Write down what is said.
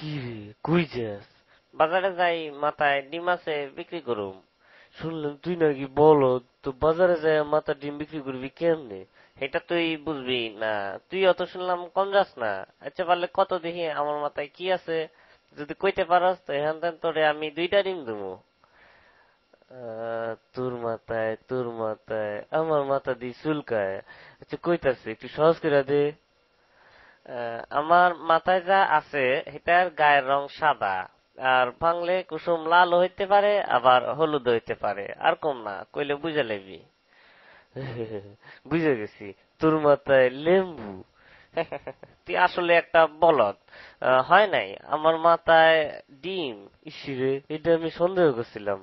কি রে, কই যাস? বাজারে যাই, মাথায় ডিম আছে, বিক্রি করুম। শুনলাম তুই নাকি বলদ, তো বাজারে যাই মাথা ডিম বিক্রি করবি কেমনে? এটা তুই বুঝবি না। তুই অত শুনলাম কম যাস না। আচ্ছা পারলে কত দেখি আমার মাথায় কি আছে, যদি কইতে পারস তো এখান থেকে তোরে আমি 2টা ডিম দেবো। তোর মাথায় আমার মাথা দিয়ে চুলকায়। আচ্ছা কইতাছে একটু সহজ করে দে। আমার মাথায় যা আছে এটার গায়ের রং সাদা, আর ভাঙলে কুসুম লাল হইতে পারে, আবার হলুদ হইতে পারে, আর কম না কইলে বুঝে লবি। বুঝে গেছি, তোর মাথায় লেম্বু। তুই আসলে একটা বলদ। হয় নাই, আমার মাথায় ডিম। ইসিরে, এটা আমি সন্দেহ করছিলাম।